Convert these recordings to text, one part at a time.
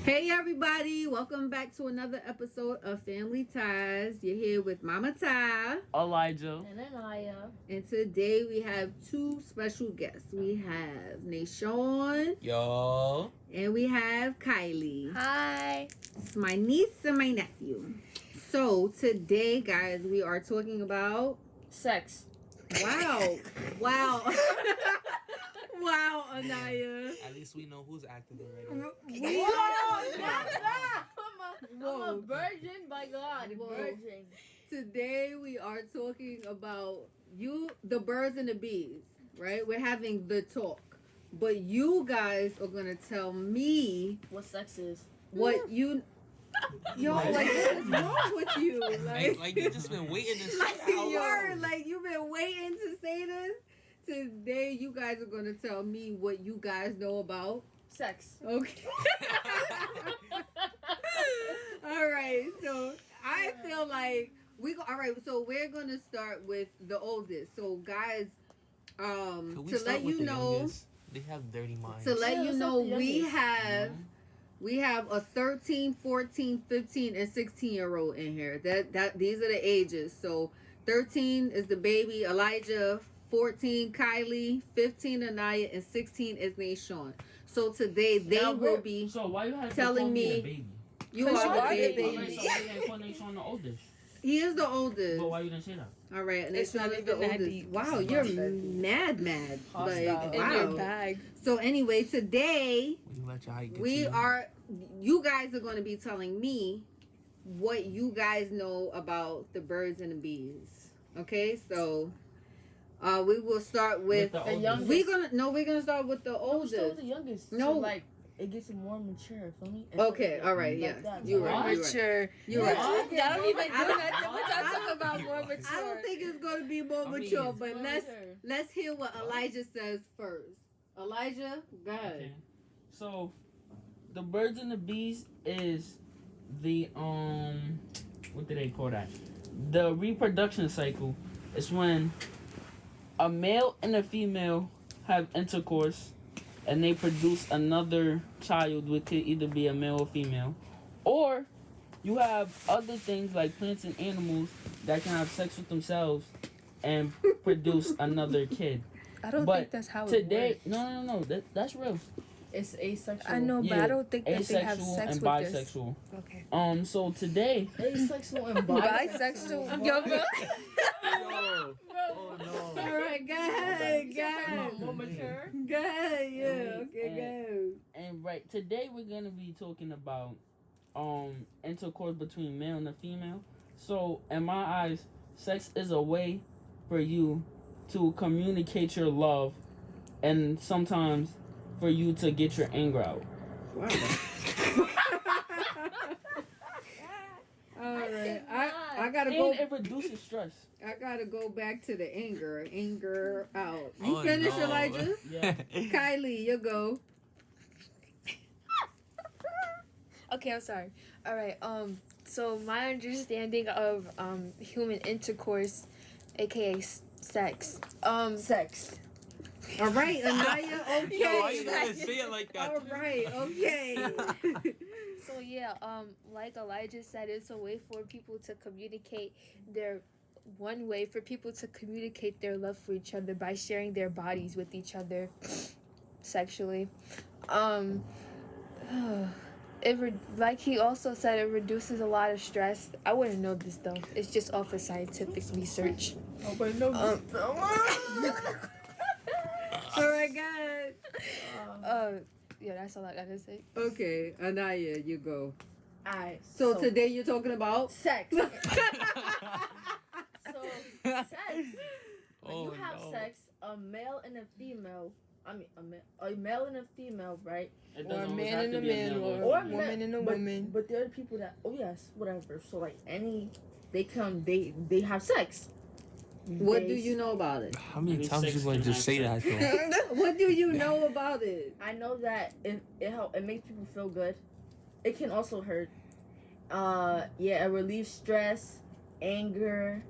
Hey everybody, welcome back to another episode of Family Ties. You're here with Mama Ty Elijah and Anaya. And today we have two special guests. We have Nashon. Yo. And we have Kylie. Hi. It's my niece and my nephew. So today, guys, we are talking about sex. Wow. Wow, Anaya. At least we know who's active already. I'm a virgin, by God. Virgin. Today we are talking about the birds and the bees, right? We're having the talk. But you guys are going to tell me what sex is. What you... Yo, like, what is wrong with you? Like you just been waiting to say like you've been waiting to say this. Today, you guys are going to tell me what you guys know about sex. Okay. All right. So I feel like all right. So we're going to start with the oldest. So guys, to let you know, youngest? They have dirty minds. To let you know, we have a 13, 14, 15, and 16-year-old in here. That these are the ages. So 13 is the baby Elijah. 14 Kylie, 15 Anaya, and 16 is Nashon. So today they will be why you have telling me baby? You are the baby. So why you ain't call Nashon the oldest? He is the oldest. But why you didn't say that? All right, Nashon is the oldest. Wow, you're mad. Like, wow. In your bag. So anyway, today you guys are going to be telling me what you guys know about the birds and the bees. Okay, so we will start with the youngest. We're gonna start with the oldest. No, the youngest. No, so, like it gets more mature. Feel me? Okay, all right, yeah. You're right. Mature. You're right. Y'all don't even do nothing. What y'all talk about more mature? I don't think it's gonna be more mature, but let's hear what Elijah says first. Elijah, go ahead. Okay. So, the birds and the bees is the what do they call that? The reproduction cycle is when a male and a female have intercourse and they produce another child, which could either be a male or female. Or you have other things like plants and animals that can have sex with themselves and produce another kid. I don't think that's how it works. No. That's real. It's asexual. I know, but I don't think that they have sex and with bisexual. This. Okay. So today, asexual and bisexual. Oh no! All right, go ahead. More mature. Go ahead. Yeah. Okay. Go. And right today we're gonna be talking about intercourse between male and a female. So in my eyes, sex is a way for you to communicate your love, and sometimes for you to get your anger out. Wow. All right, I gotta go. And it reduces stress. I gotta go back to the anger out. You finished, no. Elijah? Yeah. Kylie, you go. Okay, I'm sorry. All right. So my understanding of human intercourse, aka sex. Sex. All right, Anaya. Okay. Yo, why you gotta say it like that? All right. Okay. So yeah, like Elijah said, it's a way for people to communicate their love for each other by sharing their bodies with each other sexually. Like he also said, it reduces a lot of stress. I wouldn't know this though. It's just off of scientific research. Nobody knows this. All right, guys. Yeah, that's all I gotta say. Okay, Anaya, you go. Alright. So today you're talking about sex. So sex. When you have sex, a male and a female. I mean, a male and a female, right? Or a man and a man, or a woman and a woman. But there are people that, whatever. So like they have sex. What do you know about it? How many times you gonna just say that? Though? What do you know about it? I know that it makes people feel good. It can also hurt. It relieves stress, anger.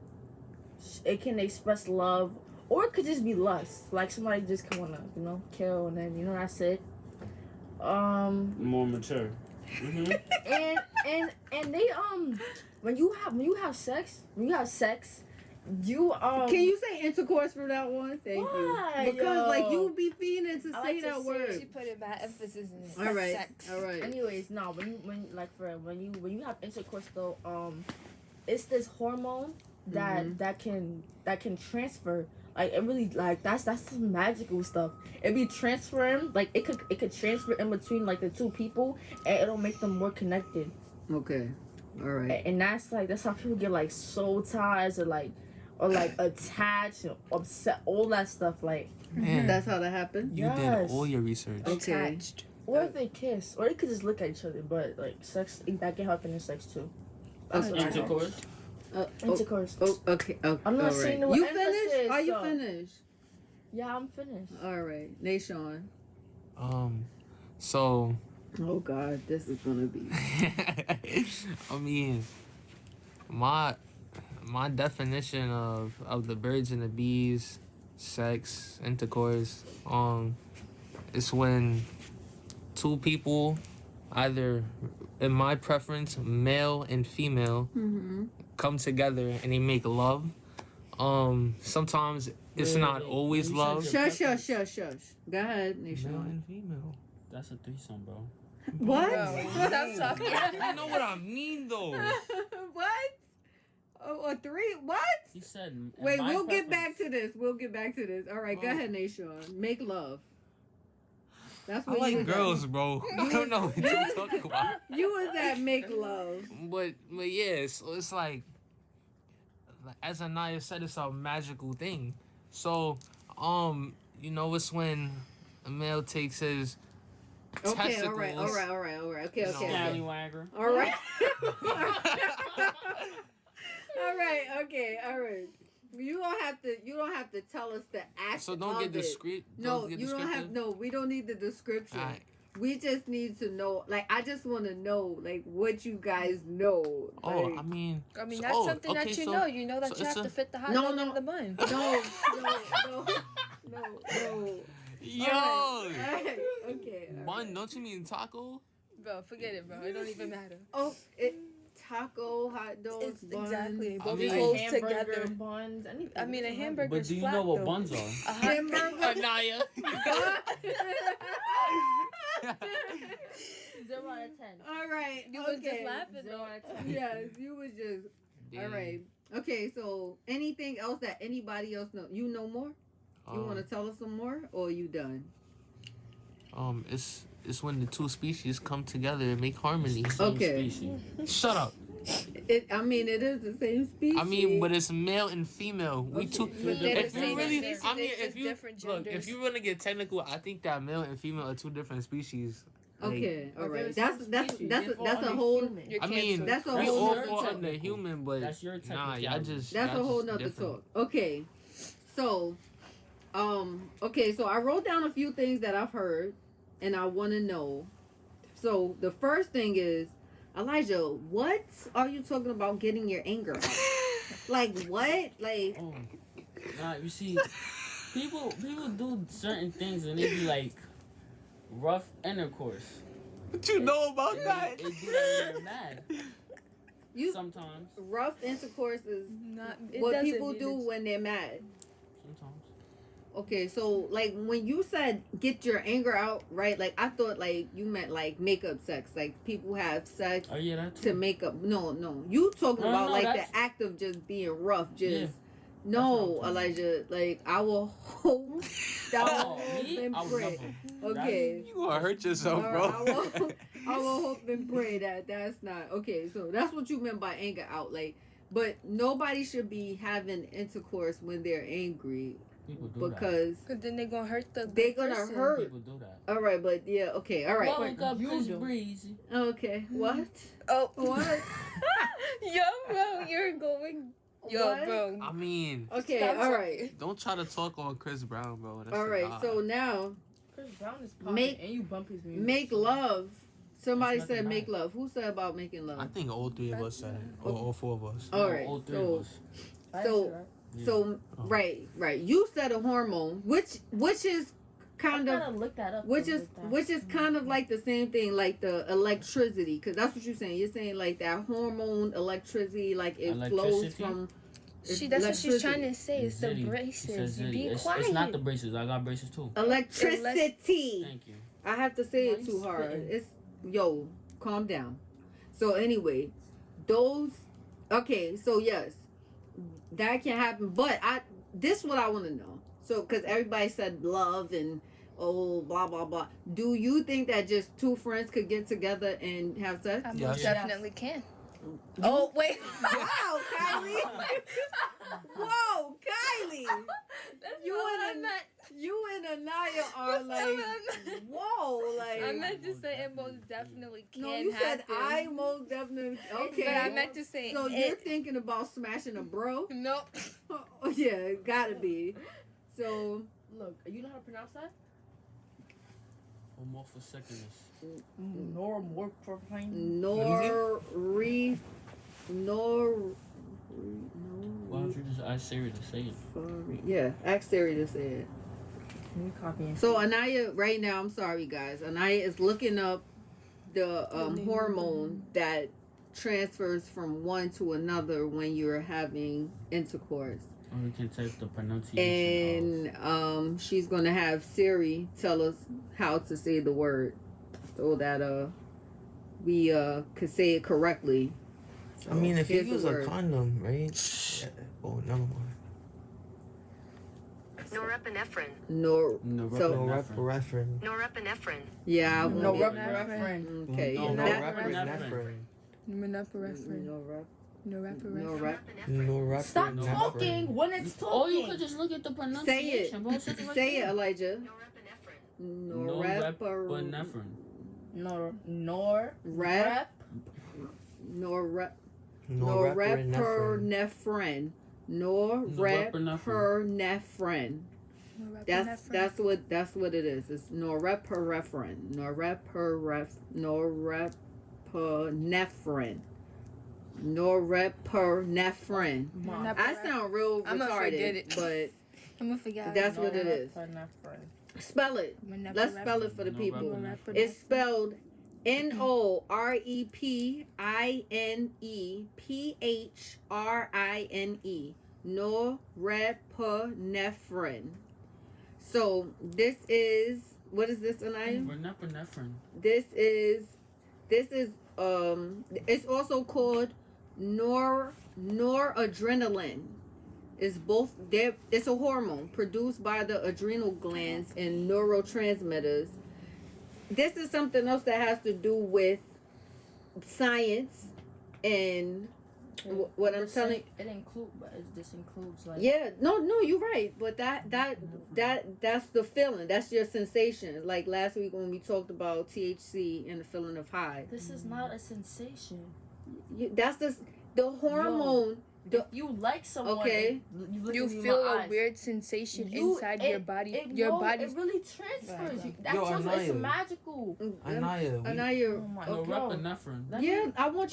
It can express love, or it could just be lust. Like somebody just wanna, kill, and then that's it. More mature. And they when you have sex, you Can you say intercourse from that one? Thank Why, you. Because like yo? you be fiending to I say like to that say word. She put a bad emphasis in All right. sex. All right. Anyways, no, when you have intercourse though, it's this hormone that can transfer. Like it really like that's some magical stuff. It be transferring like it could transfer in between like the two people and it'll make them more connected. Okay. All right. And that's how people get like soul ties or like attached and upset, all that stuff. Like Man, That's how that happened. you Yes. did all your research. Okay. Attached. or if they kiss, or they could just look at each other. But like sex, that can happen in sex too. That's what I know. Intercourse. Intercourse. Oh, okay. Oh, I'm not all saying right. the You emphasis, finished? Are you so- finished? Yeah, I'm finished. All right. Nation. So Oh God, this is gonna be. I mean, my definition of the birds and the bees, sex, intercourse, it's when two people, either in my preference, male and female, Mm-hmm. come together and they make love. Sometimes it's Wait, not wait, always you said love. your- Shush. Go ahead, Male Nation. and female. That's a threesome, bro. What? Bro, stop talking. You know what I mean, though. What? Oh, a three? What? He said. in Wait, my we'll get back preference- to this. All right, go Oh. ahead, Nation. Make love. That's I what you like was girls, bro. I don't know what you're talking about. At. You was at make love. But yeah, so it's like as Anaya said, it's a magical thing. So, it's when a male takes his Okay, testicles. all right. Okay. No. Scallywagger. All right. All right. You don't have to tell us the act. So don't of get it. discreet. No, you don't have. No, we don't need the description. Alright. We just need to know. Like, I just want to know, like, what you guys know. Oh, Like, I mean, That's so- something okay, that you so- know. You know that so you it's have a- to fit the hot No, dog no. in the bun. no. yo, All right. Okay. all bun. right. Don't you mean taco? Bro, forget it, bro. It don't even matter. Oh, taco, hot dogs, It's buns. exactly. I Both mean- folds Hamburger, together. buns, anything. I mean, a hamburger. But do you know what buns are? A hot Hamburger. Anaya. 0 out of 10. All right. You okay. was just laughing 0 though. out of 10. Yes, you was just. All right. Okay. So, anything else that anybody else know? You know more? You want to tell us some more, or you done? It's when the two species come together and make harmony. Same Okay. species. Shut up. It is the same species. I mean, but it's male and female. We two. They're the If you same really, species, I mean, it's if just you different look, if genders. you want to get technical, I think that male and female are two different species. Like, Okay. All But right. they're That's the that's same that's species. that's They a fall whole. under human. You're I mean, canceled. That's a we whole all nother fall topic. under human, but That's your nah, technicality. y'all just That's a y'all whole just nother different. talk. Okay. So, okay. So I wrote down a few things that I've heard, and I want to know. So the first thing is, Elijah, what are you talking about getting your anger out? Like what? Like Oh. Nah, you see, people do certain things and they be like rough intercourse. What you know about They that? do that when they're mad. you Sometimes. rough intercourse is Not, it what doesn't people mean do it's- when they're mad. Sometimes. Okay, so like when you said get your anger out, right? Like I thought like you meant like makeup sex, like people have sex Oh yeah, that to too. make up. No, you talking No, about no, like that's- the act of just being rough, just. Yeah. No, That's what I'm talking Elijah, like I will hope that Oh, will me? hope and I would pray. never. Okay. You gonna hurt yourself, All right, bro. I will hope and pray that that's not okay. So that's what you meant by anger out, like. But nobody should be having intercourse when they're angry People do because Cause then they're gonna hurt the. they're gonna person. that. hurt. People do that. All right, but yeah, okay, all right, Woke up you Chris do. Breezy. okay. What? Oh, What? Yo, bro, you're going. Yo, What? bro. I mean, Okay, Stop all right, don't try to talk on Chris Brown, bro. That's all a right. lie. So now Chris Brown is popping Make- and you bump his music. make so- love. Somebody That's said nothing make bad. love. Who said about making love? I think all three of us said it, or all four of us. All right, All three so- of us. I So- said that. Yeah. So Oh. right. You said a hormone, which is kind I of gotta look that up. which to is look that. which is kind of like the same thing, like the electricity, because that's what you're saying. You're saying like that hormone electricity, like it flows Electricity? from. That's what she's trying to say. It's the Zitty. She said braces. You zitty. be It's quiet. not the braces. I got braces too. Electricity. Thank you. I have to say Why it you too hard. spitting? It's yo, calm down. So anyway, those okay. So yes, that can happen. But this what I want to know. So because everybody said love and oh blah blah blah. Do you think that just two friends could get together and have sex? I Yes. most definitely can. You- Oh wait. Wow, Kylie. Whoa, Kylie. That's You not what and I a- meant. You and Anaya are That's not like, what I meant. whoa, like. I meant to say it most definitely can no, you happen. said I most definitely. Okay. But I meant to say So it. you're thinking about smashing a bro? Nope. Oh, yeah, it gotta be. So Look, you know how to pronounce that? Homophysicus. Nor more profane. Why don't you just ask Siri to say it? Yeah, ask Siri to say it. You copying. So Anaya, right now, I'm sorry guys. Anaya is looking up the hormone that transfers from one to another when you're having intercourse. Or we can take the pronunciation And she's gonna have Siri tell us how to say the word so that we could say it correctly. So I mean, if you here's the use a word. condom, right? Yeah. Oh, never mind. Norepinephrine. No, No, so Norepinephrine. Norepinephrine. yeah, I No won't get- reference. Okay, No, that- norepinephrine. Norepinephrine. no rep, Norepinephrine. no rep. Norepinephrine. Stop talking when it's talking. Or you could just look at the Say it, pronunciation, bro. Say it, right say it, there. Elijah. Norepinephrine. Norepinephrine. Rep, norepinephrine. Norepinephrine. That's what it is. It's norepinephrine. Norepinephrine. Mom. I sound real I'ma forget retarded, it. but I'm gonna forget. that's what it is. Norepinephrine. Spell it. Let's spell it for the people. Norepinephrine. It's spelled NOREPINEPHRINE. Norepinephrine. So this is what is this, Anaya? Norepinephrine. This is it's also called noradrenaline. It's both there. It's a hormone produced by the adrenal glands and neurotransmitters. This is something else that has to do with science and what I'm telling. It includes, but this includes like. Yeah, no, you're right. But that's the feeling. That's your sensation. Like last week when we talked about THC and the feeling of high. This is not a sensation. That's the hormone. If you like someone, Okay. look You at me in feel my a eyes. weird sensation You- inside it- your body. It, Your no, body's it really transfers. You. That Yo, transfers. It's Anaya. magical. Anaya, Anaya. Oh my god. Norepinephrine. Let Yeah, me- I want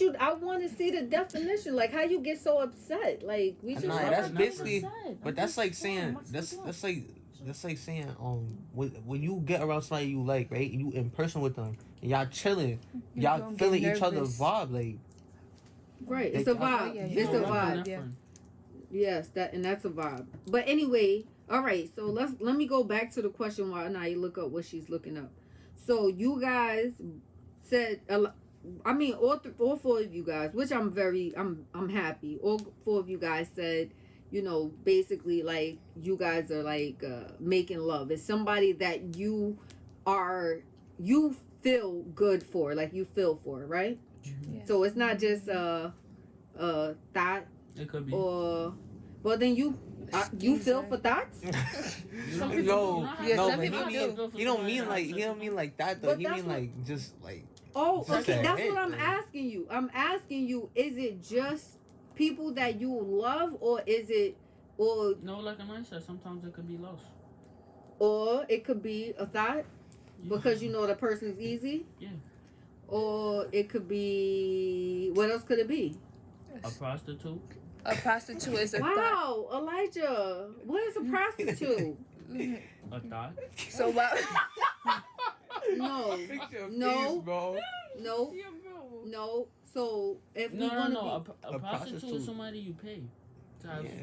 to see the definition. Like how you get so upset. Like we just. Anaya, that's basically. I'm But that's just like saying, saying what's that's going that's like that's like saying when you get around somebody you like, right, and you in person with them and y'all chilling, You y'all don't feeling get each other's nervous. vibe, like Right, it's a vibe. yeah, It's a yeah. vibe. Yeah. Yes, that's a vibe. But anyway, all right. So let me go back to the question while Anaya look up what she's looking up. So you guys said, I mean, all four of you guys, which I'm happy. All four of you guys said, you know, basically like you guys are like making love. It's somebody that you feel good for, like you feel for, right? Yeah. So it's not just thought. It could be. Or well then you feel for thoughts. Some no, people- Yeah, no, some but people do. he don't mean like that though. But He that's mean what- like just like Oh, Just okay, a that's hit, what I'm though. asking you. I'm asking you, is it just people that you love, or is it No, like Anaya said, sometimes it could be lost. or it could be a thought Yeah. because you know the person's easy? Yeah. Or it could be, what else could it be? A prostitute. A prostitute is a thought. Wow, Elijah, what is a prostitute? A thought? So what? No, Fix your No. face, bro. no, no. So if No, we no, want no. to A prostitute prostitute. is somebody you pay to have Yeah. be,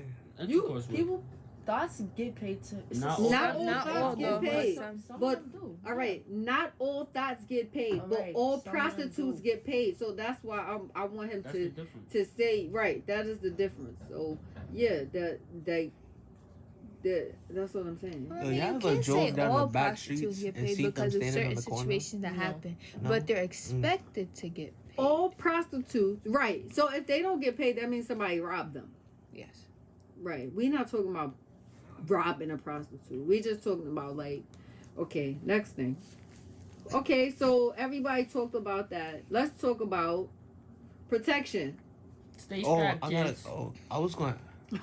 you intercourse with. People, thoughts get paid to. It's Not a- all not thoughts all get thoughts paid. get though, paid. Some but- of them do. All right, not all thoughts get paid, All but right, all some of them prostitutes do. get paid. So that's why I want him That's the to difference. say right. That is the difference. So yeah, that's what I'm saying. Well, Yo, I mean, y'all you ever can't drove say down all the back prostitutes streets get and paid see them because of standing on certain the corner? situations that No. happen, No? but they're expected to get paid. All prostitutes, right? So if they don't get paid, that means somebody robbed them, Yes. right? We're not talking about robbing a prostitute. We just talking about like, okay, next thing. Okay, so everybody talked about that. Let's talk about protection. Stay Oh, strapped, I gotta. kids. Oh, I was going.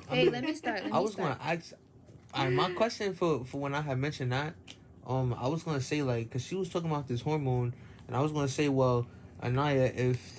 Hey, let me start. I was gonna ask. Alright, my question for when I had mentioned that, I was gonna say like, cause she was talking about this hormone, and I was gonna say, well, Anaya, if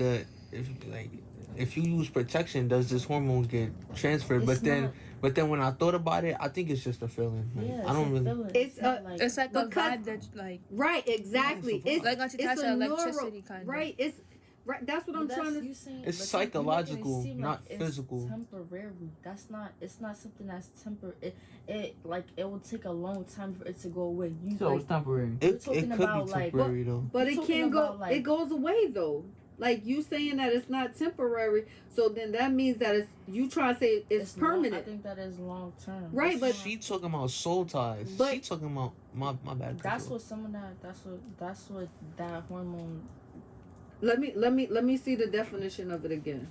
you use protection, does this hormone get transferred? It's But then when I thought about it, I think it's just a feeling. Like, Yeah, I don't really. Feeling. It's not a- like, It's like a Because- vibe that's like Right, exactly. Yeah, It's like on it's to a electricity kind of. right. It's right. That's what but I'm that's trying to. you saying, It's but you're making it psychological, seem not it's physical. Temporary. That's not. It's not something that's temporary. It like it will take a long time for it to go away. You So like it's temporary. It talking could about, be like, temporary though. But You're it talking can't go. about, like- It goes away though. Like you saying that it's not temporary, so then that means that it's you trying to say it's permanent. I think that is long term. Right, It's but- not- She talking about soul ties. But- She talking about my bad. that's control. what some of that. That's what that hormone. Let me see the definition of it again.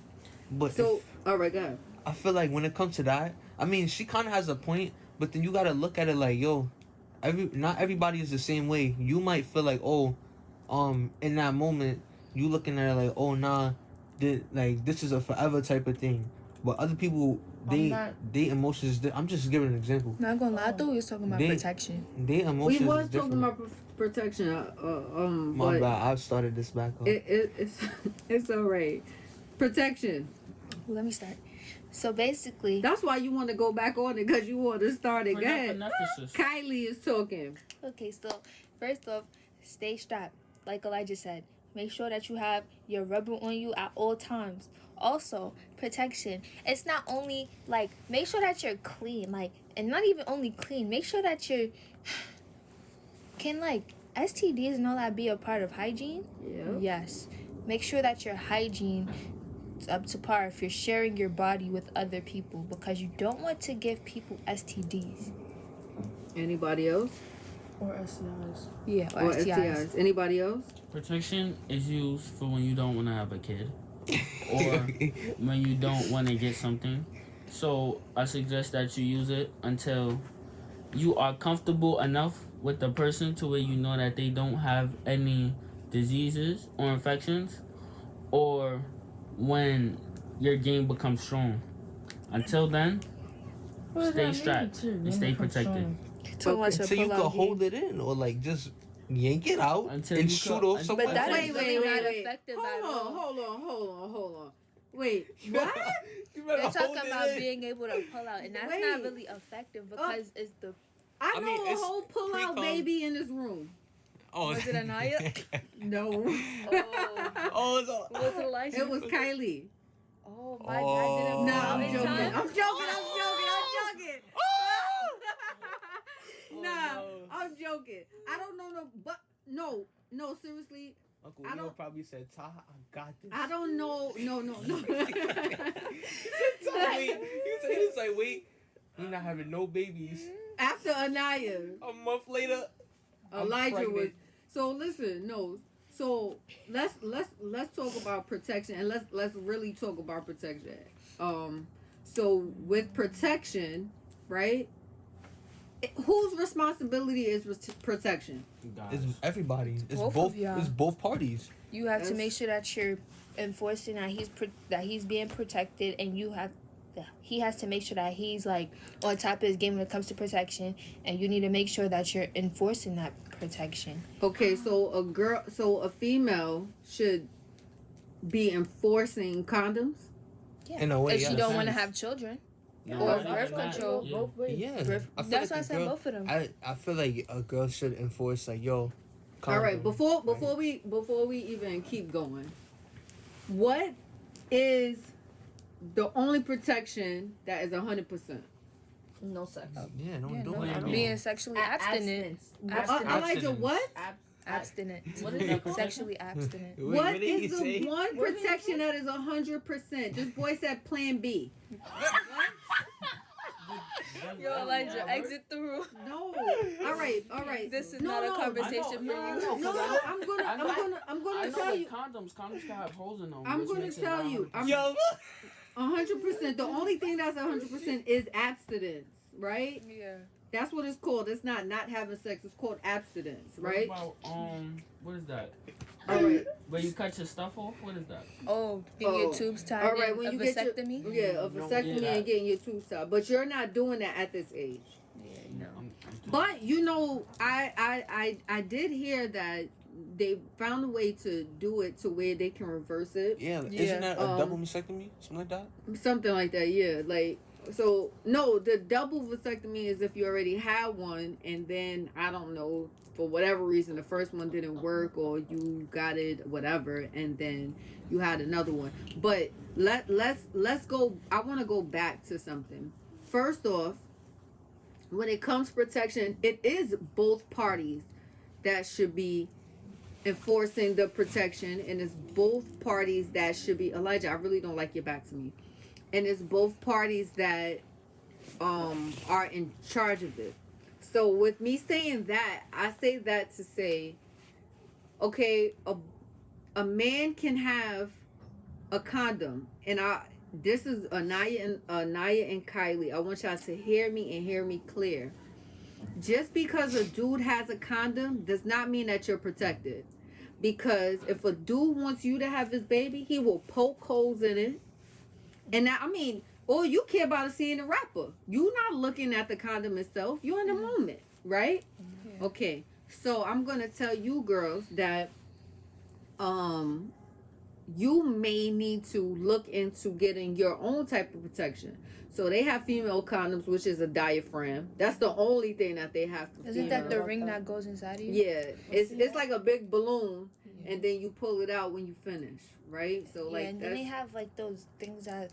But So if- all right, go ahead. I feel like when it comes to that, I mean, she kind of has a point, but then you gotta look at it like, yo, not everybody is the same way. You might feel like, oh, in that moment, you looking at it like, oh, nah, this is a forever type of thing. But other people, they emotions. I'm just giving an example. Not gonna lie, I thought we was talking about They- protection. They emotions. We was is talking different. about protection. My but bad. I started this back up. it's it's all right. Protection. Let me start. So basically, That's why you want to go back on it because you want to start it. For Go ahead. beneficence. Kylie is talking. okay, so first off, stay strapped. Like Elijah said, make sure that you have your rubber on you at all times. Also, protection. It's not only like make sure that you're clean, like, and not even only clean. Make sure that you're can like STDs and all that be a part of hygiene. Yeah. Yes. Make sure that your hygiene is up to par if you're sharing your body with other people because you don't want to give people STDs. Anybody else? Or STIs. Yeah, Or STIs. Anybody else? Protection is used for when you don't want to have a kid or when you don't want to get something. So I suggest that you use it until you are comfortable enough with the person to where you know that they don't have any diseases or infections, or when your game becomes strong. Until then, stay strapped and stay protected. Too much So you can hold it in or like just yank it out Until and you shoot co- off But someone. But that else. is really not effective at all. Hold on. Wait, what? You better They're hold talking it about in. being able to pull out, and that's Wait. not really effective because it's the. I I know mean, a it's whole pull-out pre-cum. baby in this room. Oh, Was it Anaya? No. oh, so, Was it Elijah? It was Kylie. Oh my Oh. God! Didn't No, pull out I'm in joking. time? I'm joking. Oh, Nah, no. I'm joking. I don't know but no, seriously. Uncle I Leo don't- probably said, "Ta, I got this." I don't know. No. He was like, "Wait, we're not having no babies." After Anaya, A month later, I'm Elijah was. pregnant. So listen, no. So let's talk about protection and let's really talk about protection. So with protection, right? Whose responsibility is protection? It's everybody. It's Both both. of y'all. It's both parties. You have to Yes. make sure that you're enforcing that he's being protected, and he has to make sure that he's like on top of his game when it comes to protection, and you need to make sure that you're enforcing that protection. Okay, so a female should be enforcing condoms. Yeah. In a way, if yeah. she don't want to Sense. have children. No, Or not birth even that. control. Yeah. Both ways. Yeah. Birth- I feel That's why like I a said girl, both of them. I feel like a girl should enforce like, yo. All right, condom, before right? we even keep going, what is the only protection that is 100%? No sex. Yeah, don't Yeah, do no, it. I mean? being sexually abstinent. Elijah, what? Abstinent. What is that? Sexually abstinent. What is the one protection that is 100%? This boy said Plan B. Yo, Elijah, exit the room. No. All right. This is No, not a no. conversation for you. No, I'm gonna tell you. Condoms can have holes in them. I'm which gonna makes it tell you. 100%. Yo. 100%. The only thing that's 100% is abstinence, right? Yeah. That's what it's called. It's not having sex. It's called abstinence, right? What about, what is that? All right. Where you cut your stuff off? What is that? Oh, getting your tubes tied All right. in. When A you get vasectomy. a vasectomy Yeah, and getting your tubes tied, but you're not doing that at this age. Yeah, no. But you know, I did hear that they found a way to do it to where they can reverse it. Yeah, Yeah. isn't that a double mastectomy? Something like that? Something like that, yeah. Like, so no, the double vasectomy is if you already had one and then I don't know, for whatever reason the first one didn't work or you got it whatever and then you had another one. But let's go. I want to go back to something. First off, when it comes to protection, it is both parties that should be enforcing the protection, and it's both parties that should be. Elijah, I really don't like your back to me. And it's both parties that are in charge of it. So with me saying that, I say that to say, okay, a man can have a condom, and this is Anaya and Kylie. I want y'all to hear me and hear me clear. Just because a dude has a condom does not mean that you're protected. Because if a dude wants you to have his baby, he will poke holes in it. And now, I mean, all you care about is seeing the wrapper. You're not looking at the condom itself. You're in the moment, right? Yeah. Okay. So I'm gonna tell you girls that you may need to look into getting your own type of protection. So they have female condoms, which is a diaphragm. That's the only thing that they have to. Isn't that the female. ring that goes inside of you? Yeah, it's like a big balloon, and then you pull it out when you finish, right? So Yeah, like and then that's they have like those things that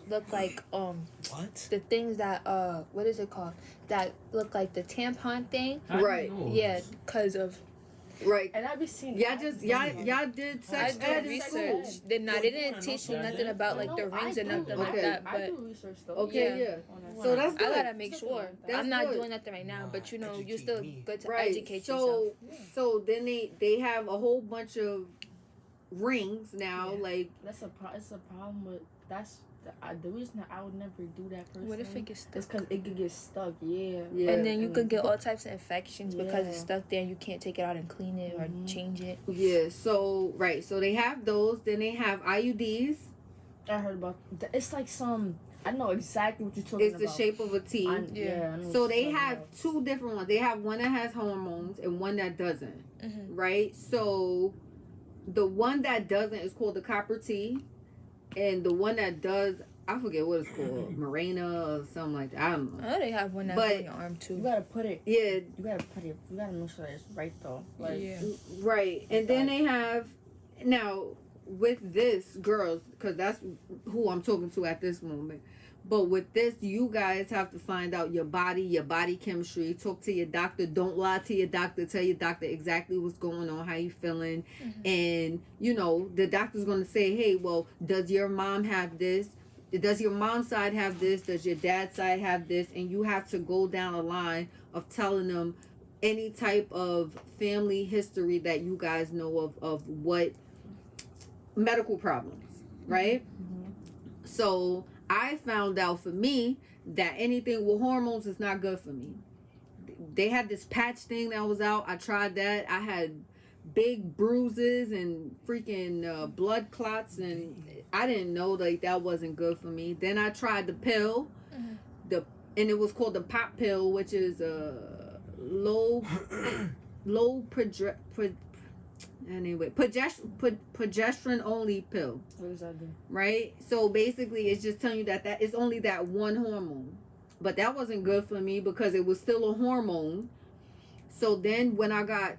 look like What? the things that what is it called? That look like the tampon thing. How do you Right. know? Yeah, because of right. And I be seeing. Y'all did I sex ed did in school. research. They didn't teach me nothing about like the rings and nothing like Okay. that. I But do research though. Okay, yeah. So that's I good. gotta make sure. That's I'm not good. doing nothing right now, but you know, you're Educate still me. good to Right. educate yourself. So then they have a whole bunch of rings now, Yeah. like That's it's a problem with the reason I would never do that personally. What if it gets It's stuck? because it could get stuck. Yeah. Yeah. And then you could get all types of infections because it's Yeah. stuck there and you can't take it out and clean it or Mhm. change it. yeah. So right. So they have those. Then they have IUDs. I heard about. It's like some. I know exactly what you're talking It's about. the shape of a T. I Yeah. know what So you're they talking have about. two different ones. They have one that has hormones and one that doesn't. Mm-hmm. Right? So the one that doesn't is called the copper T, and the one that does, I forget what it's called, Mirena or something like that. I don't know. Oh, they have one that's But- on your arm You too. gotta put it. Yeah, You gotta put it. You gotta make sure it's right though. Like. Yeah. right. And then they have now with this girls, because that's who I'm talking to at this moment. But with this, you guys have to find out your body chemistry. Talk to your doctor. Don't lie to your doctor. Tell your doctor exactly what's going on, how you feeling. And, you know, the doctor's going to say, hey, well, does your mom have this? Does your mom's side have this? Does your dad's side have this? And you have to go down a line of telling them any type of family history that you guys know of what medical problems, right? So I found out for me that anything with hormones is not good for me. They had this patch thing that was out. I tried that. I had big bruises and freaking blood clots, and I didn't know like that wasn't good for me. Then I tried the pill, and it was called the pop pill, which is a low Anyway, progesterone only pill, What does that do? right? So basically, it's just telling you that it's only that one hormone, but that wasn't good for me because it was still a hormone. So then when I got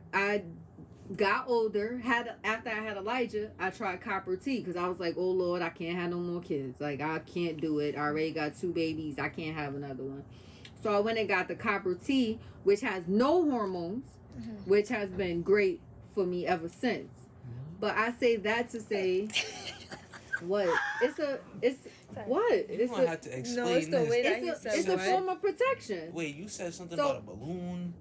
older, after I had Elijah, I tried copper T because I was like, oh Lord, I can't have no more kids. Like I can't do it. I already got 2 babies. I can't have another one. So I went and got the copper T, which has no hormones, which has been great for me ever since. But I say that to say, what? It's what? You gonna have to explain it's the this. way that he said It's a what? form of protection. Wait, you said something So- about a balloon.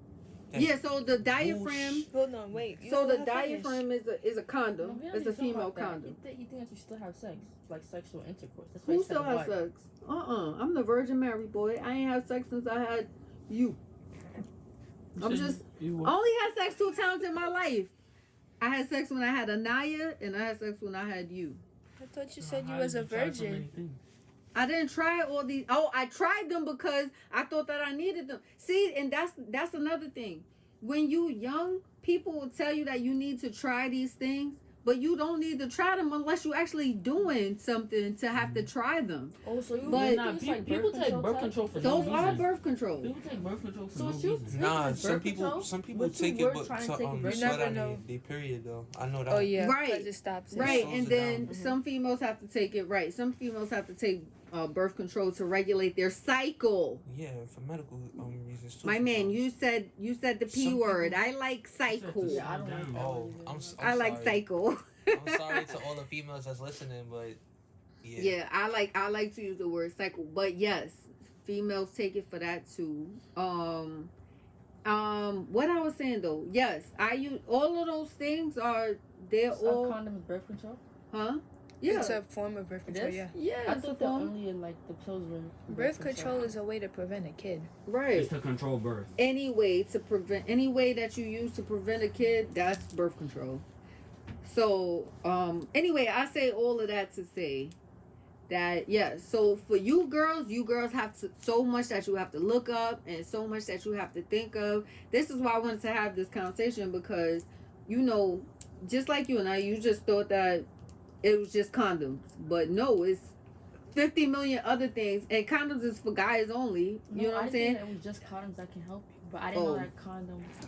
Yeah, so the diaphragm. Hold on, wait. So the diaphragm is a condom. No, it's a female condom. You think that you still have sex, like sexual intercourse? That's Who still has sex? I'm the Virgin Mary, boy. I ain't had sex since I had you. I'm just I only had sex 2 times in my life. I had sex when I had Anaya, and I had sex when I had you. I thought you said you was a virgin. I didn't try all these. Oh, I tried them because I thought that I needed them. See, and that's another thing. When you young, people will tell you that you need to try these things, but you don't need to try them unless you actually doing something to have to try them. Oh, so you But- people take birth control for no Those are reason. birth control. People take birth control for So no it's you- reason. Nah, birth some control, people but you take it, were but trying to to take a birth sweat control. on You never their period though. I know that. Oh yeah, Right. because it stops. Right, slows and it then down. some females have to take it. Right, some females have to take birth control to regulate their cycle. Yeah, for medical reasons too. My man, sometimes. you said the P Some word. people- I like cycle. Yeah, I don't like that. Oh, one either. I'm I like sorry. cycle. I'm sorry to all the females that's listening, but yeah. Yeah, I like to use the word cycle, but yes, females take it for that too. What I was saying though, yes, I use all of those things they're Some all, condom is birth control. huh? Yeah, It's a form of birth control. is? Yeah. yeah, I it's a thought that form. only like the pills were Birth control is a way to prevent a kid. Right. It's to control birth. Any way that you use to prevent a kid, that's birth control. So, anyway, I say all of that to say that, yeah, so for you girls have so much that you have to look up and so much that you have to think of. This is why I wanted to have this conversation because, just like you and I, you just thought that it was just condoms. But no, it's 50 million other things, and condoms is for guys only. You know what I'm saying? It was just condoms that can help you, but I didn't know that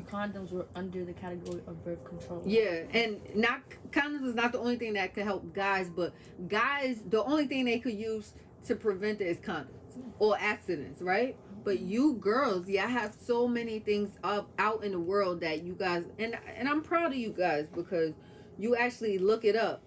condoms were under the category of birth control. Yeah, and not condoms is not the only thing that could help guys, but guys, the only thing they could use to prevent it is condoms or accidents, right? But you girls, yeah, have so many things out in the world that you guys, and I'm proud of you guys because you actually look it up.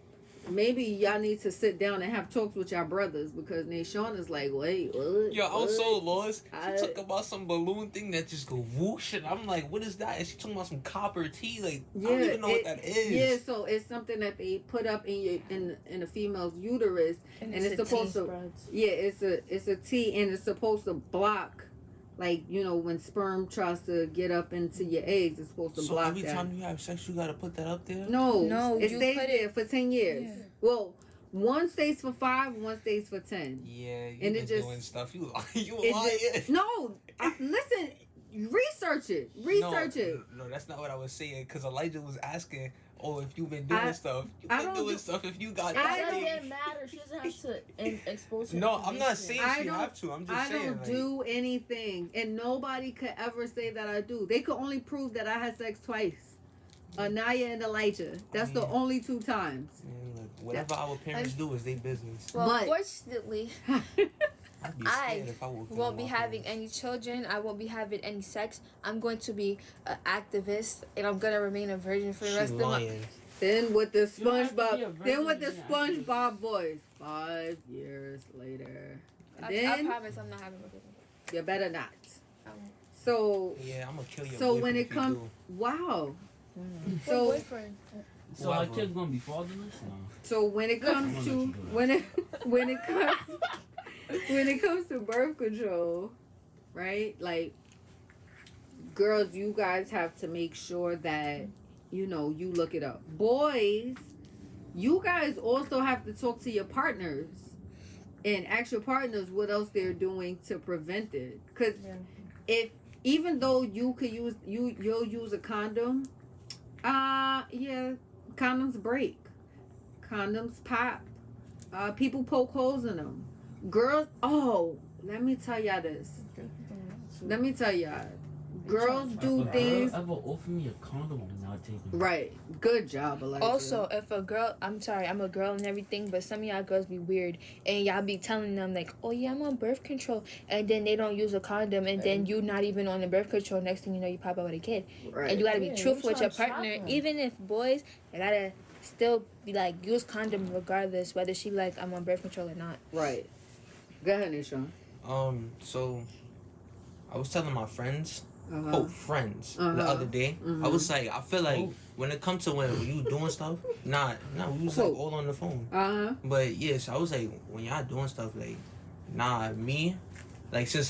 Maybe y'all need to sit down and have talks with y'all brothers because Nashawn is like, wait, what? Yo, I was so lost. I- She talk about some balloon thing that just go whoosh, and I'm like, what is that? And she talking about some copper tea. Like, I don't even know what that is. Yeah, so it's something that they put up in a female's uterus, and it's supposed to. Spreads. Yeah, it's a tea, and it's supposed to block, like when sperm tries to get up into your eggs, it's supposed to So block every that. time you have sex, you gotta put that up there. No, it you stays put there for 10 years. Yeah. Well, one stays for 5, one stays for 10. Yeah, you And been it just- doing stuff. You It lying. just, no, listen, research it. Research it. No, that's not what I was saying. Because Elijah was asking, "Oh, if you've been doing stuff, you've I been don't doing do- stuff. If you got I that It don't- thing." doesn't matter. She doesn't have to expose her. No, I'm not information. saying I she don't- have to. I'm just I saying. don't like, do anything, and nobody could ever say that I do. They could only prove that I had sex twice. Anaya and Elijah. That's the Yeah. only 2 times. man, like, whatever our parents do is their business. Well, But- fortunately, I'd be I scared if I woke up won't with be my having parents. any children. I won't be having any sex. I'm going to be an activist, and I'm gonna remain a virgin for the She rest of my. lying. Then with the You don't have to be a SpongeBob, virgin then with the to be an activist. SpongeBob voice. 5 years later, I then promise I'm not having a virgin. you better not. I won't. So, Yeah, I'm gonna kill your so when boyfriend it if you comes, do. wow. What So, boyfriend? So our Whoever. kid's gonna be fatherless? No. so when it comes I'm to gonna let you do that. when it comes to birth control, right? Like, girls, you guys have to make sure that you look it up. Boys, you guys also have to talk to your partners and ask your partners what else they're doing to prevent it. Because if even though you could you'll use a condom, yeah, condoms break, condoms pop, people poke holes in them. Girls, oh, let me tell y'all this. Let me tell y'all. Girls do If a things. girl ever offer me a condom, I'm not taking it. Right. Good job, Elijah. Also, if a girl, I'm sorry, I'm a girl and everything, but some of y'all girls be weird and y'all be telling them like, oh yeah, I'm on birth control, and then they don't use a condom, and then you not even on the birth control. Next thing you know, you pop out with a kid, Right. and you gotta be Yeah, truthful you with your tryna trap partner. them. Even if boys, they gotta still be like use condom regardless, whether she be like I'm on birth control or not. Right. Go ahead, Nishan. So I was telling my friends, Uh-huh. friends, the Uh-huh. other day. I was like, I feel like when it comes to when you doing stuff, we was like all on the phone. Uh-huh. But yes, I was like, when y'all doing stuff, like, me, like since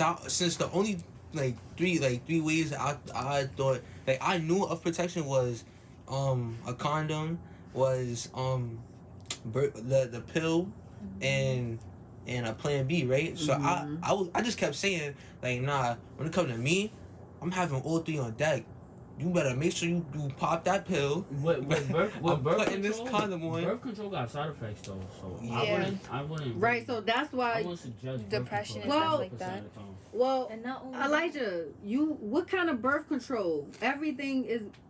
the only like three ways I thought like I knew of protection was, a condom, was the pill, and a plan B, right? So I just kept saying like, when it comes to me, I'm having all three on deck. You better make sure you pop that pill. With birth I'm birth putting control, this condom on. Birth control got side effects though, so Yeah. I wouldn't. Right, so that's I why. wouldn't suggest Depression birth and control stuff like 100% that. of the time. Well, And not only Elijah, what kind of birth control? Everything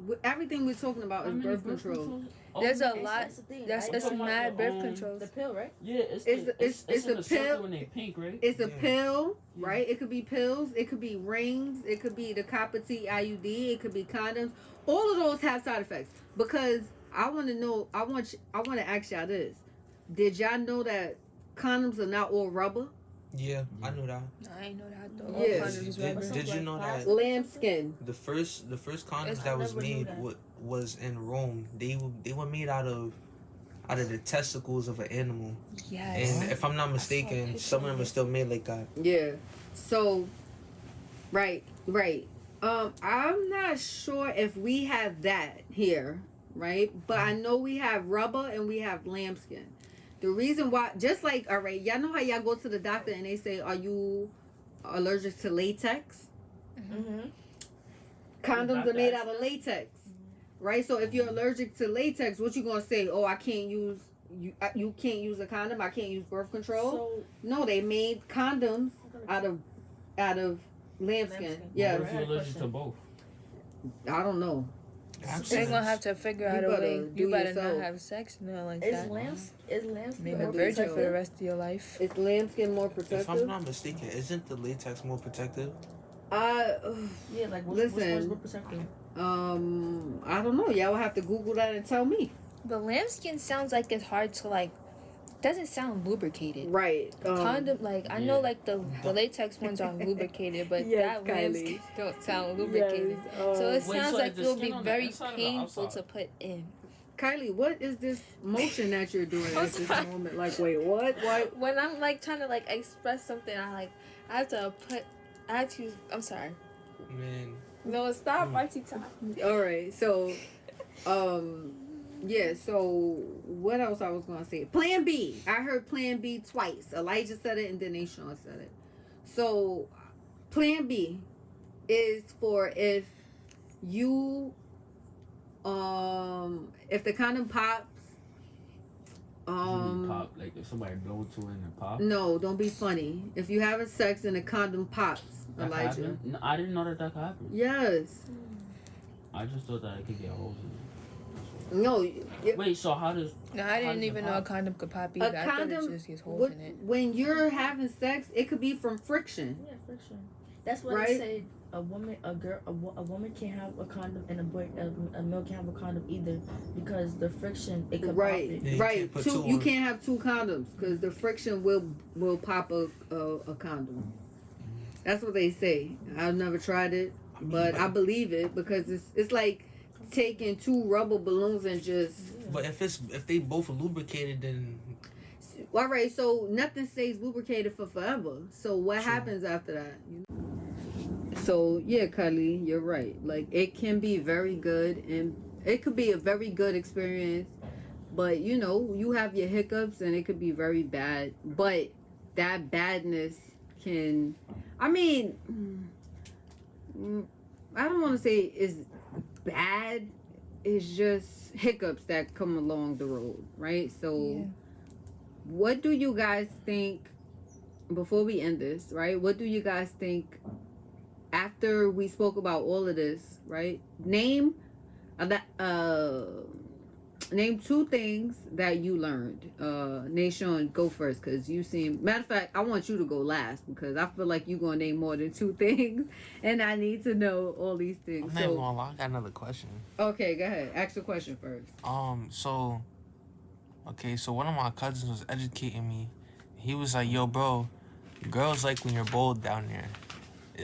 we're talking about How is many birth control. There's a that, lot. that's the thing. That's right? it's talking about mad the, birth controls. The pill, right? Yeah, It's it's a in the circle pill. and they pink, right? It's a Yeah. pill, Yeah. right? It could be pills, it could be rings, it could be the copper T IUD, it could be condoms. All of those have side effects. Because I want to know, I want to ask y'all this. Did y'all know that condoms are not all rubber? Yeah, I knew that. I ain't know that though. Yeah. All condoms is rubber. Did you know that Lambskin. the first condoms It's- that I was never knew made that. was in Rome? They were made out of the testicles of an animal. Yes. And if I'm not mistaken, picture some of of them are it. still made like that. Yeah. So, right. I'm not sure if we have that here, right? But I know we have rubber and we have lambskin. The reason why, just like, all right, y'all know how y'all go to the doctor and they say, are you allergic to latex? Mm-hmm. Condoms are made out of latex, right? So if you're allergic to latex, what you gonna say? Oh, I can't use you can't use a condom. I can't use birth control. So No, they made condoms out of lambskin. Lambskin. Yeah, What if you're allergic to Question. both? I don't know. They're gonna have to figure out You a better way. do You better yourself. not have sex, no, like is that. lambskin Being more a virgin for the protective? rest of your life. Is lambskin more If I'm protective? not mistaken, isn't the latex more protective? Yeah, like what's Listen. more protective? I don't know. Y'all will have to Google that and tell me. The lambskin sounds like it's hard to like. Doesn't sound lubricated. Right. Condom, like I know, Yeah. like the latex ones are lubricated, but Yes, that Kylie. lambskin don't sound lubricated. So it Wait, sounds so like is the it'll skin be on the very inside or the painful to outside? put in. Kylie, what is this motion that you're doing I'm at this sorry. moment? Like, wait, what? What? When I'm like trying to like express something, I have to put. I have to use. I'm sorry. Man, No, stop, Auntie Top. All right. So, yeah. So, what else I was gonna say? Plan B. I heard Plan B twice. Elijah said it, and then Sean said it. So, Plan B is for if you, if the condom pops. Pop, like if somebody blow to it and pop. No, don't be funny. If you having sex and the condom pops, That could Elijah. happen? No, I didn't know that could happen. Yes. I just thought that it could get holes in No. it. Wait, so how does No, I How didn't does it even know a pop? condom could pop A either. I thought condom- it just gets holes in it. When you're having sex, it could be from friction. Yeah, friction. That's why Right? they say a woman can't have a condom and a male can't have a condom either because the friction it could Right. pop it. Yeah, you Right. can't put Two. two You on. can't have two condoms because the friction will pop a condom. That's what they say. I've never tried it, I mean, but I believe it because it's like taking two rubber balloons and just. But if they both lubricated, then All right. So nothing stays lubricated for forever. So what True. happens after that? So yeah, Kylie, you're right. Like it can be very good and it could be a very good experience, but you know, you have your hiccups and it could be very bad. But that badness can, I mean, I don't want to say it's bad. is just hiccups that come along the road, right? So, Yeah. what do you guys think? Before we end this, right? What do you guys think after we spoke about all of this, right? Name two things that you learned. Nation, go first because you seem. Matter of fact, I want you to go last because I feel like you're gonna name more than two things, and I need to know all these things. I'm not even gonna lie, I got another question. Okay, go ahead. Ask the question first. So one of my cousins was educating me. He was like, "Yo, bro, girls like when you're bold down there."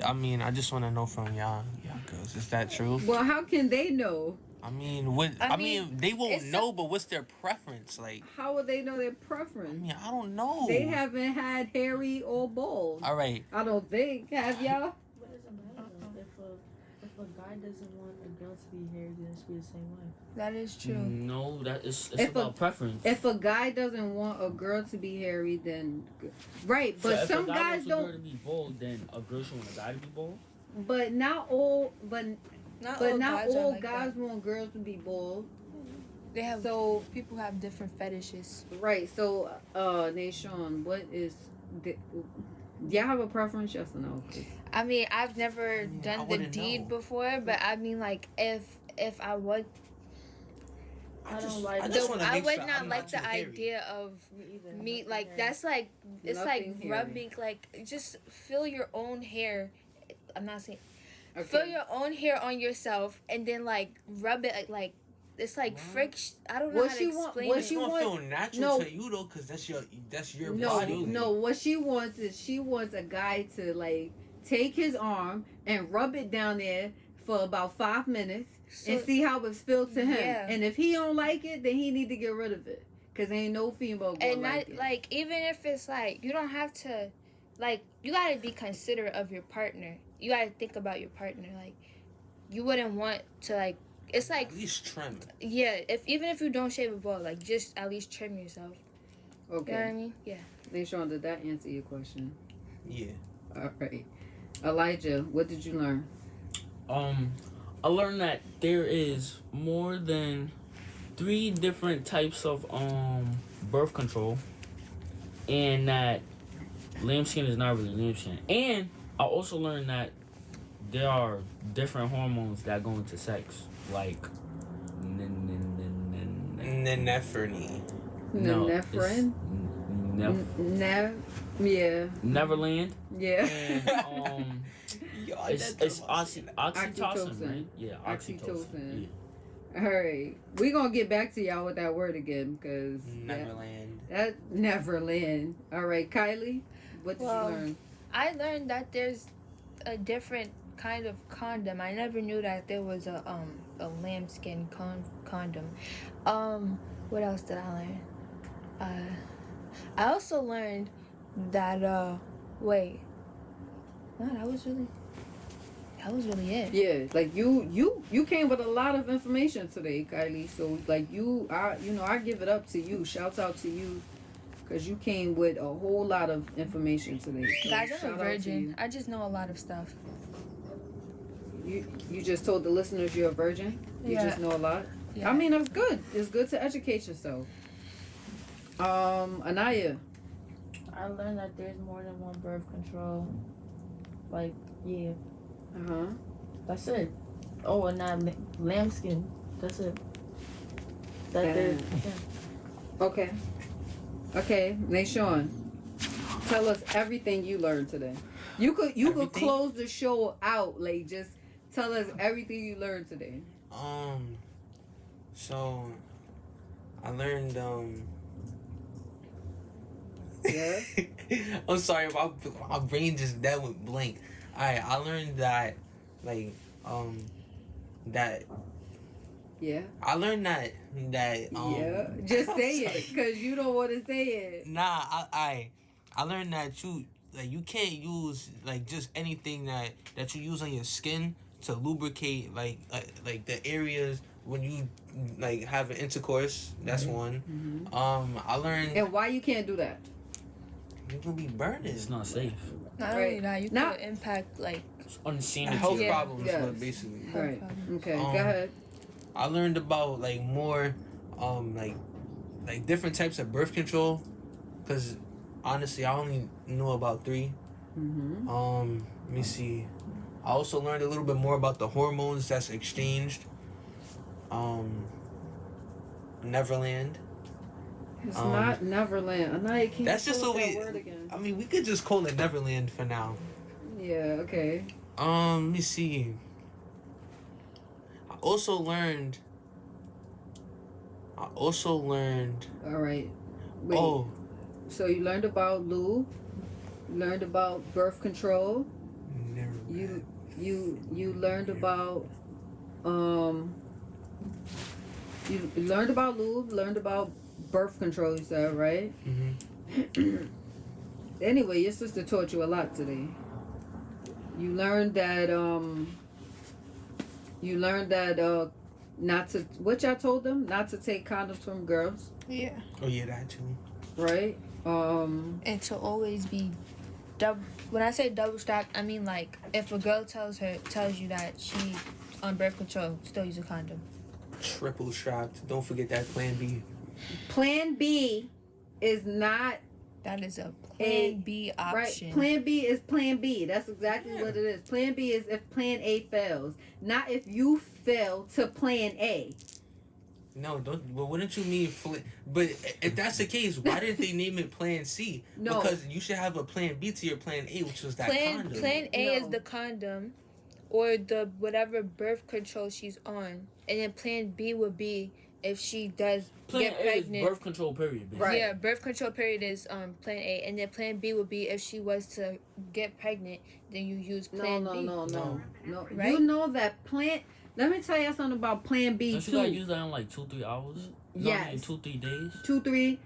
I mean, I just want to know from y'all girls, is that true? Well, how can they know? I mean, I mean, they won't it's know, but what's their preference? Like, How would they know their I preference? mean, I don't know. They haven't had hairy or bald. All right, I don't think. Have y'all? What does it matter though? If a guy doesn't want a girl to be hairy, then it should be the same way. That is true. No, it's If about preference. If a guy doesn't want a girl to be hairy, then right. But So some if a guy guys wants a girl don't. to be bold, then a girl should want a guy to be bold. But not all. But Not but all not guys are all like guys that. want girls to be bald. They have So people have different fetishes. right. So Nation, what is? Do y'all have a preference? Yes or no? I mean, I've never I done the wouldn't deed know. before, but I mean, like, if I would, I don't like I it. just wanna I make would sure not I'm like too the hairy. idea of Me either. me Nothing like hairy. that's like it's like Nothing hairy. rubbing like just feel your own hair. I'm not saying Okay. feel your own hair on yourself and then like rub it like it's like friction. I don't know What how she to want- explain what It's it. she gonna want- feel natural no. to you though, cause that's your No, body. no. What she wants is she wants a guy to like take his arm and rub it down there for about 5 minutes and So- see how it feels to him. Yeah. And if he don't like it, then he need to get rid of it. Cause ain't no female gonna And not like it. like even if it's like you don't have to like you gotta be considerate of your partner. You gotta think about your partner. Like you wouldn't want to like it's like At least trim. yeah, if even if you don't shave a bald, like just at least trim yourself. You know what I Okay. mean? Yeah. Nation, did that answer your question? Yeah. All right. Elijah, what did you learn? I learned that there is more than 3 different types of birth control, and that lambskin is not really lambskin. And I also learned that there are different hormones that go into sex, like Nepherne. no, Nephrine? Yeah. Neverland, Yeah. and Yo, it's oxytocin, Oxytocin. right? Yeah, oxytocin. Oxytocin. All right. We're going to get back to y'all with that word again because Neverland. that Neverland. All right. Kylie, what did Well, you learn? I learned that there's a different kind of condom. I never knew that there was a lambskin condom. What else did I learn? I also learned that wait. No, that was really it. Yeah, like you came with a lot of information today, Kylie. So like I give it up to you. Shouts out to you, cause you came with a whole lot of information today. So Guys, I'm shout a out to virgin. I just know a lot of stuff. You just told the listeners you're a virgin. You Yeah. just know a lot. Yeah. I mean, that's good. It's good to educate yourself. Anaya. I learned that there's more than one birth control. Like, yeah, Uh-huh. that's it. Oh, and not lambskin. That's it. That there's, yeah. Okay. Okay, Nayshawn. Tell us everything you learned today. You could Everything? close the show out. Like just tell us everything you learned today. So I learned Yeah. I'm sorry, my brain just dead went blank. Alright, I learned that that Yeah. I learned that Yeah. Just say it, cause you don't want to say it. Nah, I learned that you can't use like just anything that you use on your skin to lubricate like the areas when you like have an intercourse. That's one. I learned And why you can't do that? you're gonna be burning. It's not safe. Not Right. only that, you Not- could impact like It's unseen. Health Yeah. problems, Yes. but basically. health Right. problems. Okay. Um, Go ahead. I learned about like more, like different types of birth control, because honestly, I only knew about 3. Mm-hmm. Let me see. I also learned a little bit more about the hormones that's exchanged. Neverland. It's Um, not Neverland. Anaya, can That's you just tell what us that we. word again? I mean, we could just call it Neverland for now. Yeah, okay. Let me see. I also learned. All right. Wait. Oh, So you learned about lube. You learned about birth control. Neverland. You learned about um. You learned about lube. Learned about birth control. You said right. Mm-hmm. Anyway, your sister taught you a lot today. You learned that not to, what y'all told them, not to take condoms from girls, Yeah. Oh yeah, that too. right? And to always be double. When I say double strapped, I mean like if a girl tells you that she on birth control, still use a condom. Triple strapped. Don't forget that Plan B. Plan B is not That is a plan B option. right. Plan B is Plan B. That's exactly Yeah. what it is. Plan B is if Plan A fails, not if you fail to Plan A. No, don't. But wouldn't you mean? But if that's the case, why didn't they name it Plan C? No. Because you should have a Plan B to your Plan A, which was that condom. Plan A is No. the condom, or the whatever birth control she's on, and then Plan B would be if she does Plan get A is pregnant. birth control period, basically. Right. Yeah, birth control period is Plan A, and then Plan B would be if she was to get pregnant, then you use Plan B. No. Right? You know that Plan. Let me tell you something about Plan B Don't you gotta too. use that in like 2-3 hours? Yes. No, in 2-3 days. 2-3.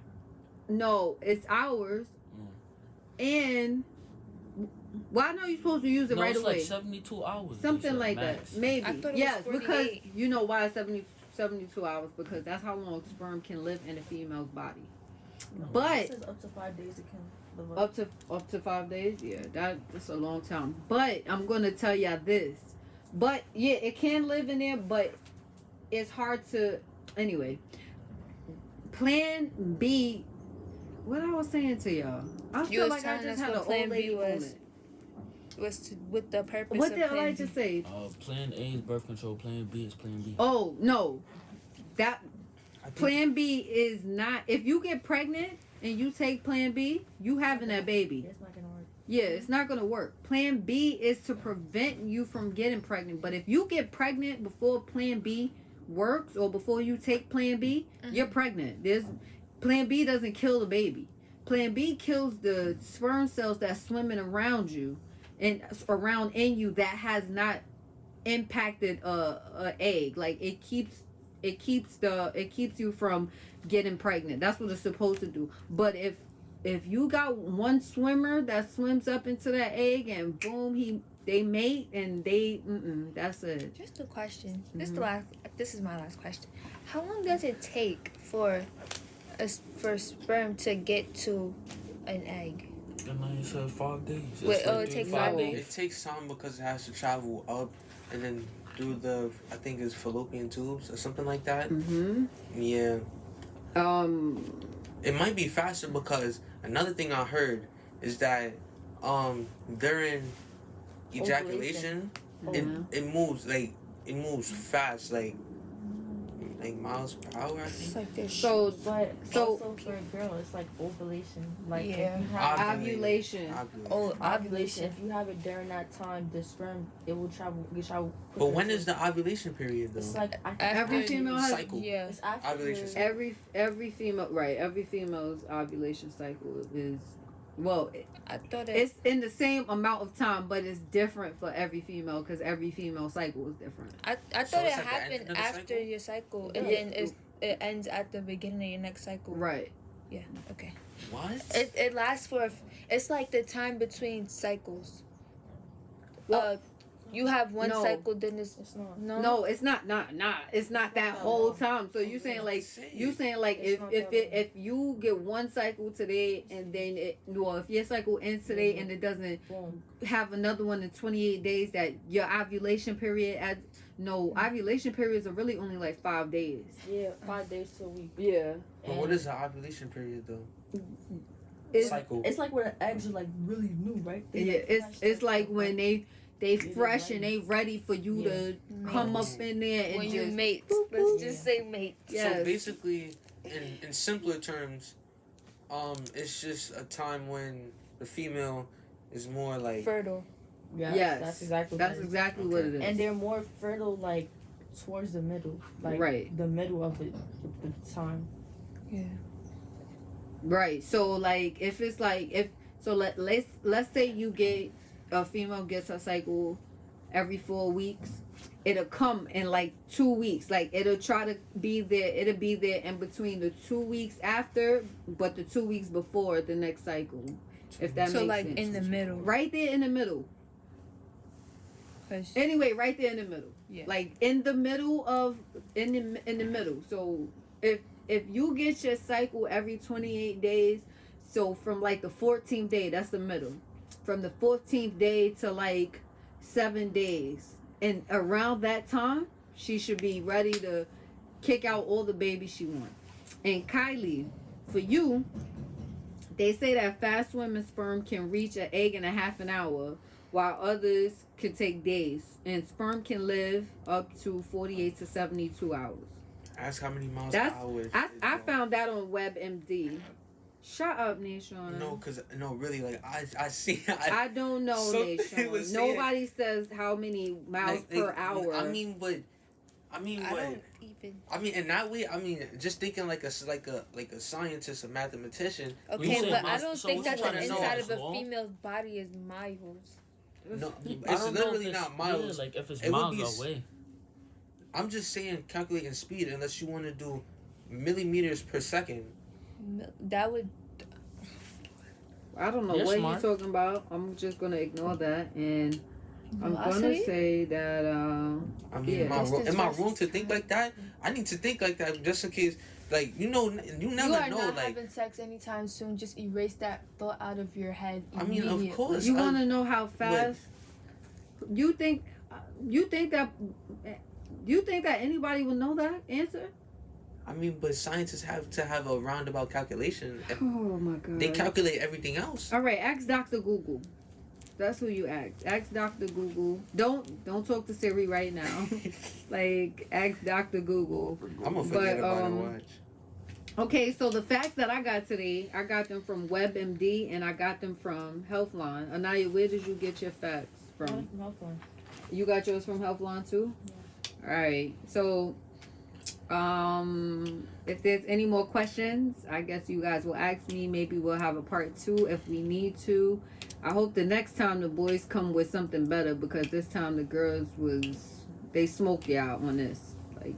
No, it's hours. And why are you supposed to use it No, right it's away? like 72 hours. Something they like said, max. that. Maybe. I thought it was Yes, because 48. you know why it's 72 hours, because that's how long sperm can live in a female's body. But It says up to 5 days it can live up to 5 days, yeah, that's a long time. But I'm gonna tell y'all this. But yeah, it can live in there, but it's hard to. Anyway, Plan B. What I was saying to y'all, I You feel was like I telling just us had what an Plan old B lady was. moment. Was with the purpose What of did Plan I B. just say? Plan A is birth control. Plan B is Plan B. Oh no, that I think Plan B is not. If you get pregnant and you take Plan B, you having that baby. It's not gonna work. Yeah, it's not gonna work. Plan B is to prevent you from getting pregnant. But if you get pregnant before Plan B works or before you take Plan B, you're pregnant. Plan B doesn't kill the baby. Plan B kills the sperm cells that's swimming around you and around in you that has not impacted a egg. Like it keeps you from getting pregnant. That's what it's supposed to do. But if you got one swimmer that swims up into that egg and boom, they mate and that's it. Just a question. Mhm. This is my last question. How long does it take for sperm to get to an egg? And then you said 5 days. Wait, It's oh, like it takes 3 to 5 it days. takes time because it has to travel up and then through the, I think it's fallopian tubes or something like that. Mm-hmm. Yeah. Um. It might be faster because another thing I heard is that during ejaculation Mhm. it moves fast like miles per hour, I It's think. like this. So But So- also for a girl, it's like ovulation. Like Yeah. if you have ovulation. ovulation, if you have it during that time, the sperm it will travel. But when is the ovulation period though? It's like Every After- female has cycle. Yeah. It's after Ovulation your- cycle. every female, right? Every female's ovulation cycle is, well, I thought it. it's in the same amount of time, but it's different for every female because every female cycle is different. I So thought it it's at the end happened of the after cycle? your cycle, and Yeah. then it ends at the beginning of your next cycle. Right. Yeah. Okay. What? It lasts for. It's like the time between cycles. Well, You have one No. cycle, then it's It's not. No, it's not. It's not that that whole long. time. So you saying like It's if not if that it, long. if you get one cycle today and then if your cycle ends today Mhm. and it doesn't Boom. have another one in 28 days, that your ovulation period ovulation periods are really only like 5 days. Yeah, 5 days to a week. Yeah. But what is the ovulation period though? It's, Cycle. It's like where the eggs are like really new, right? They, yeah, like, fresh, it's like when they they're fresh and ready. they ready for you to come up in there and when just you mate. boop, Let's boop. just say mate. Yes. So basically, in simpler terms, it's just a time when the female is more like Fertile. Yes. That's exactly That's what it is. exactly what it is. And they're more fertile like towards the middle, like Right. the middle of it, the time. Yeah. Right. So like if it's like if so let's say you get a female gets her cycle every 4 weeks, it'll come in like 2 weeks. Like it'll try to be there. It'll be there in between the 2 weeks after, but the 2 weeks before the next cycle. If that So makes like sense. in the middle. Right there in the middle. 'Cause- Anyway, right there in the middle. Yeah. Like in the middle of in the middle. So if you get your cycle every 28 days, so from like the 14th day, that's the middle. From the 14th day to like 7 days. And around that time, she should be ready to kick out all the babies she wants. And Kylie, for you, they say that fast swimming sperm can reach an egg in a half an hour, while others can take days. And sperm can live up to 48 to 72 hours. ask how many miles That's per hour. I found that on WebMD. Shut up, Nation. No, really, like I see. I don't know, Something Nation. was saying- Nobody says how many miles per hour. I mean, but I don't even. I mean, in that way, I mean, just thinking like a scientist, a mathematician. Okay, say but I miles- don't so think what that you the trying to know, inside it's of a long? female's body is miles. No, I it's don't know literally if it's, not miles. Yeah, like if it's It would miles be away. I'm just saying calculating speed unless you want to do millimeters per second. That would. I don't know You're what smart. you're talking about. I'm just gonna ignore that, and I'm gonna Velocity? say that. I mean, Yeah. am I Distance wrong versus to think like that? I need to think like that just in case. Like you never You are know. not Like having sex anytime soon. Just erase that thought out of your head. I mean, of immediately. course. you want to know how fast you think that anybody will know that answer? I mean, but scientists have to have a roundabout calculation. Oh my god. They calculate everything else. All right, ask Dr. Google. That's who you ask. Ask Dr. Google. Don't talk to Siri right now. Like ask Dr. Google. I'm gonna forget But, about it. Watch. Okay, so the facts that I got today, I got them from WebMD and I got them from Healthline. Anaya, where did you get your facts from? You got yours from Healthline too? Yeah. All right. So, if there's any more questions, I guess you guys will ask me. Maybe we'll have a part 2 if we need to. I hope the next time the boys come with something better, because this time the girls they smoked y'all on this. Like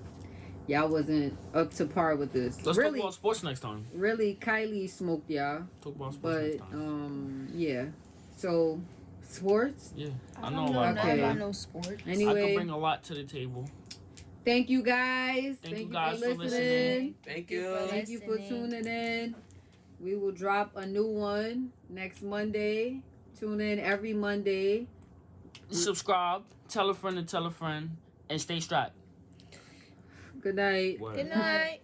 y'all wasn't up to par with this. Let's really, talk about sports next time. really, Kylie smoked y'all. Talk about sports But next time. yeah. So sports. Yeah, I I know don't a know lot nothing about Okay. about that. no sport. I could Anyway, bring a lot to the table. thank you guys. Thank you guys for for listening. listening. Thank you you. for Thank you for listening. tuning in. We will drop a new one next Monday. Tune in every Monday. Subscribe, tell a friend, and stay strapped. Good night. Word. Good night.